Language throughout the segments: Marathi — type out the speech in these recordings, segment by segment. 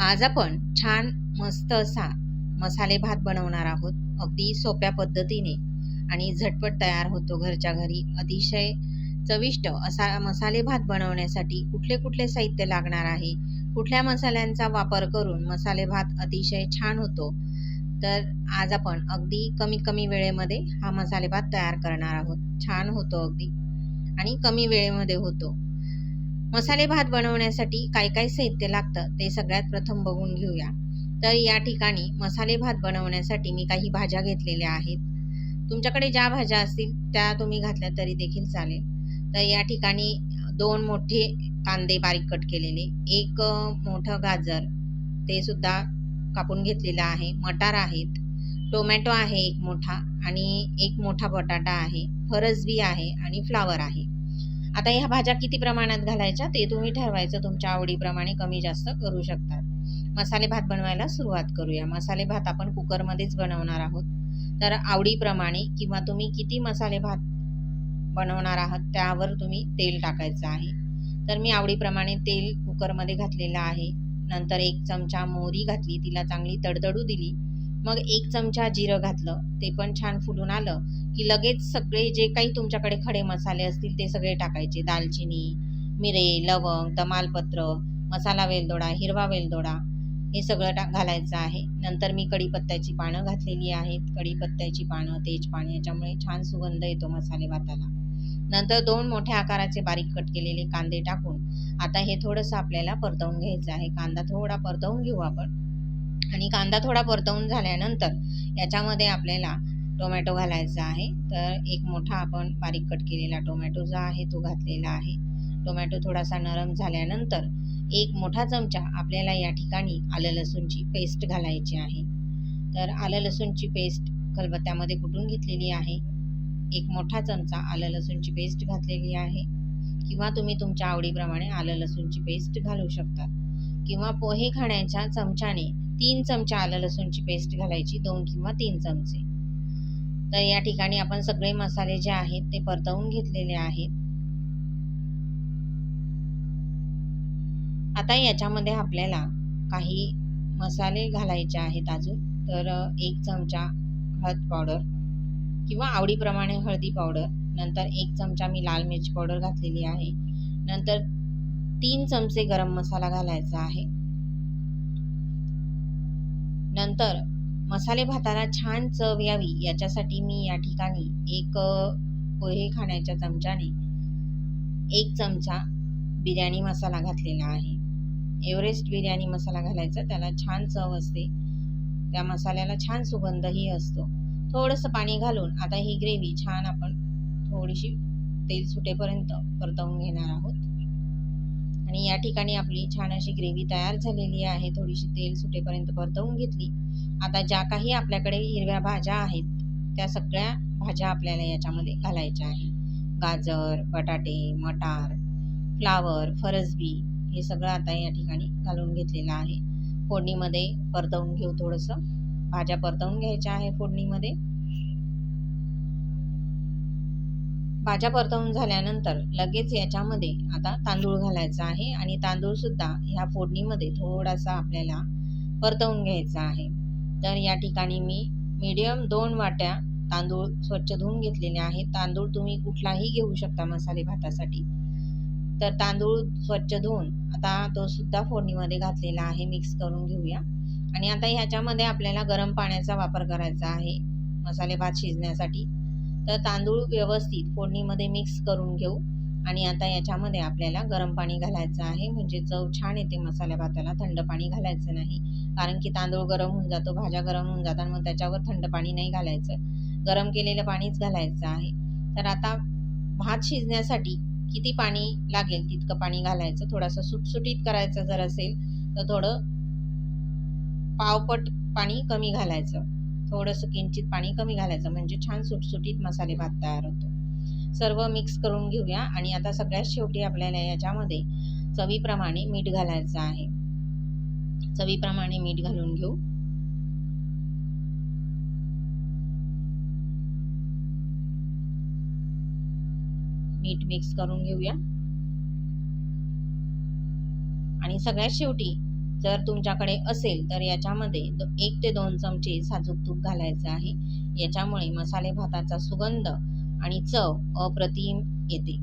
आज आपण छान मस्त असा मसाले भात बनवणार आहोत. अगदी सोप्या पद्धतीने आणि झटपट तयार होतो घरच्या घरी. अतिशय चविष्ट असा मसाले भात बनवण्यासाठी कुठले कुठले साहित्य लागणार आहे, कुठल्या मसाल्यांचा वापर करून मसाले भात अतिशय छान होतो, तर आज आपण अगदी कमी कमी वेळेमध्ये हा मसाले भात तयार करणार आहोत. छान होतो अगदी आणि कमी वेळेमध्ये होतो. मसाले भात बनवण्यासाठी काय काय साहित्य लागतं ते सगळ्यात प्रथम बघून घेऊया. तर या ठिकाणी मसाले भात बनवण्यासाठी मी काही भाज्या घेतलेल्या आहेत. तुमच्याकडे ज्या भाज्या असतील त्या तुम्ही घातल्या तरी देखील चालेल. तर या ठिकाणी 2 मोठे कांदे बारीक कट केलेले, एक मोठं गाजर ते सुद्धा कापून घेतलेलं आहे, मटार आहेत, टोमॅटो आहे एक मोठा आणि एक मोठा बटाटा आहे, फरसबी आहे आणि फ्लावर आहे. आता ह्या भाज्या किती प्रमाणात घालायच्या ते तुम्ही ठरवायचं, तुमच्या आवडीप्रमाणे कमी जास्त करू शकतात. मसाले भात बनवायला सुरुवात करूया. मसाले भात आपण कुकरमध्येच बनवणार आहोत. तर आवडीप्रमाणे किंवा तुम्ही किती मसाले भात बनवणार आहात त्यावर तुम्ही तेल टाकायचं आहे. तर मी आवडीप्रमाणे तेल कुकरमध्ये घातलेलं आहे. नंतर 1 चमचा मोहरी घातली, तिला चांगली तडतडू दिली. मग 1 चमचा जिरं घातलं, ते पण छान फुलून आलं की लगेच सगळे जे काही तुमच्याकडे खडे मसाले असतील ते सगळे टाकायचे. दालचिनी, मिरे, लवंग, तमालपत्र, मसाला वेलदोडा, हिरवा वेलदोडा हे सगळं घालायचं आहे. नंतर मी कढीपत्त्याची पानं घातलेली आहेत. कढीपत्त्याची पानं, तेजपान याच्यामुळे छान सुगंध येतो मसाले भाताला. नंतर 2 मोठ्या आकाराचे बारीक कट केलेले कांदे टाकून आता हे थोडंसं आपल्याला परतवून घ्यायचं आहे. कांदा थोडा परतवून घेऊ आपण आणि कांदा थोडा परतवून झाल्यानंतर याच्यामध्ये आपल्याला टोमॅटो घालायचा आहे. तर एक मोठा आपण बारीक कट केलेला टोमॅटो जो आहे तो घातलेला आहे. टोमॅटो थोडासा नरम झाल्यानंतर 1 मोठा चमचा आपल्याला या ठिकाणी आलं लसूणची पेस्ट घालायची आहे. तर आलं लसूणची पेस्ट खलबत्त्यामध्ये कुटून घेतलेली आहे. 1 मोठा चमचा आलं लसूणची पेस्ट घातलेली आहे किंवा तुम्ही तुमच्या आवडीप्रमाणे आलं लसूणची पेस्ट घालू शकता किंवा पोहे खाण्याच्या चमच्याने 3 चमचे आलं लसूणची पेस्ट घालायची, 2 किंवा 3 चमचे. तर या ठिकाणी आपण सगळे मसाले जे आहेत ते परतवून घेतलेले आहेत. आता याच्यामध्ये आपल्याला काही मसाले घालायचे आहेत अजून. तर 1 चमचा हळद पावडर किंवा आवडीप्रमाणे हळदी पावडर, नंतर 1 चमचा मी लाल मिरची पावडर घातलेली आहे. नंतर 3 चमचे गरम मसाला घालायचा आहे. नंतर मसाले भाताला छान चव यावी याच्यासाठी मी या ठिकाणी एक पोहे खाण्याच्या चमच्याने 1 चमचा बिर्याणी मसाला घातलेला आहे. एव्हरेस्ट बिर्याणी मसाला घालायचा, त्याला छान चव असते. त्या मसाल्याला छान सुगंधही असतो. थोडंसं पाणी घालून आता ही ग्रेव्ही छान आपण थोडीशी तेल सुटेपर्यंत परतवून घेणार आहोत. आणि या ठिकाणी आपली छान अशी ग्रेव्ही तयार झालेली आहे. थोडीशी तेल सुटेपर्यंत परतवून घेतली. आता ज्या काही आपल्याकडे हिरव्या भाज्या आहेत त्या सगळ्या भाज्या आपल्याला याच्यामध्ये घालायच्या आहेत. गाजर, बटाटे, मटार, फ्लावर, फरसबी हे सगळं आता या ठिकाणी घालून घेतलेलं आहे. फोडणीमध्ये परतवून घेऊ. थोडंसं भाज्या परतवून घ्यायच्या आहे फोडणीमध्ये. भाज्या परतवून झाल्यानंतर लगेच याच्यामध्ये आता तांदूळ घालायचा आहे आणि तांदूळ सुद्धा ह्या फोडणीमध्ये थोडासा आपल्याला परतवून घ्यायचा आहे. तर या ठिकाणी मी मीडियम 2 वाट्या तांदूळ स्वच्छ धुवून घेतलेले आहेत. तांदूळ तुम्ही कुठलाही घेऊ शकता मसाले भातासाठी. तर तांदूळ स्वच्छ धुवून आता तो सुद्धा फोडणीमध्ये घातलेला आहे. मिक्स करून घेऊया. आणि आता ह्याच्यामध्ये आपल्याला गरम पाण्याचा वापर करायचा आहे मसाले भात शिजण्यासाठी. तर तांदूळ व्यवस्थित फोडणीमध्ये मिक्स करून घेऊ आणि आता याच्यामध्ये आपल्याला गरम पाणी घालायचं आहे, म्हणजे चव छान येते मसाल्या भाताला. थंड पाणी घालायचं नाही, कारण की तांदूळ गरम होऊन जातो, भाज्या गरम होऊन जातात, मग त्याच्यावर थंड पाणी नाही घालायचं, गरम केलेलं पाणीच घालायचं आहे. तर आता भात शिजण्यासाठी किती पाणी लागेल तितकं पाणी घालायचं. थोडंसं सुटसुटीत करायचं जर असेल तर थोडं पावपट पाणी कमी घालायचं, थोडंसं किंचित पाणी कमी घालायचं, म्हणजे छान सुटसुटीत मसाले भात तयार होतो. सर्व मिक्स करून घेऊया आणि आता सगळ्यात शेवटी आपल्याला याच्यामध्ये चवीप्रमाणे मीठ घालायचं आहे. चवीप्रमाणे मीठ घालून घेऊ. मीठ मिक्स करून घेऊया आणि सगळ्यात शेवटी जर तुमच्याकडे असेल तर याच्यामध्ये 1 ते 2 चमचे साजूक तूप घालायचं आहे. याच्यामुळे मसाले भाताचा सुगंध आणि चव अप्रतिम येते.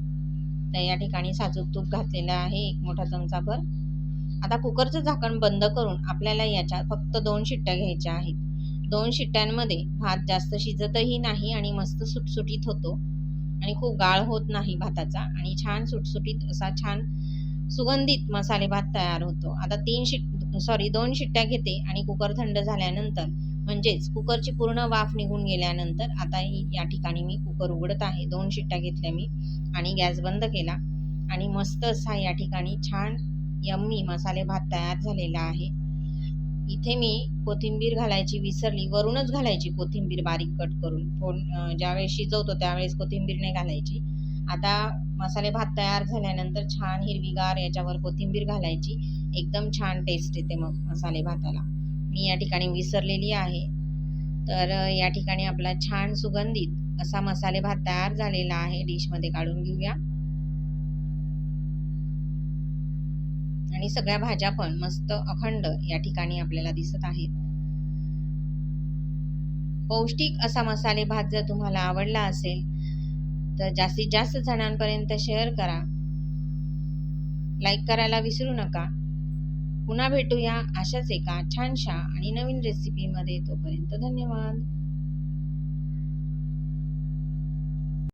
तर या ठिकाणी साजूक तूप घातलेलं आहे 1 मोठा चमचाभर. आता कुकरचं झाकण बंद करून आपल्याला याच्यात फक्त 2 शिट्ट्या घ्यायच्या आहेत. 2 शिट्ट्यांमध्ये भात जास्त शिजतही नाही आणि मस्त सुटसुटीत होतो आणि खूप गाळ होत नाही भाताचा आणि छान सुटसुटीत असा छान सुगंधित मसाले भात तयार होतो. आता 2 शिट्ट्या घेते आणि कुकर थंड झाल्यानंतर म्हणजेच कुकरची पूर्ण वाफ निघून गेल्यानंतर आता या ठिकाणी मी कुकर उघडत आहे. 2 शिट्ट्या घेतल्या मी आणि गॅस बंद केला आणि मस्त असा या ठिकाणी छान यम्मी मसाले भात तयार झालेला आहे. इथे मी कोथिंबीर घालायची विसरली, वरूनच घालायची कोथिंबीर बारीक कट करून. ज्यावेळेस शिजवतो त्यावेळेस कोथिंबीर नाही घालायची. आता मसाले भात तयार झाल्यानंतर छान हिरवीगार याच्यावर कोथिंबीर घालायची. एकदम छान टेस्ट येते मग मसाले भाताला. मी या ठिकाणी विसरलेली आहे. तर या ठिकाणी आपला छान सुगंधित असा मसाले भात तयार झालेला आहे. डिशमध्ये काढून घेऊया. आणि सगळ्या भाज्या पण मस्त अखंड या ठिकाणी आपल्याला दिसत आहेत. पौष्टिक असा मसाले भात जर तुम्हाला आवडला असेल तर जास्तीत जास्त जणांपर्यंत शेअर करा. लाईक करायला विसरू नका. पुन्हा भेटूया अशाच एका छानशा आणि नवीन रेसिपीमध्ये. तोपर्यंत धन्यवाद.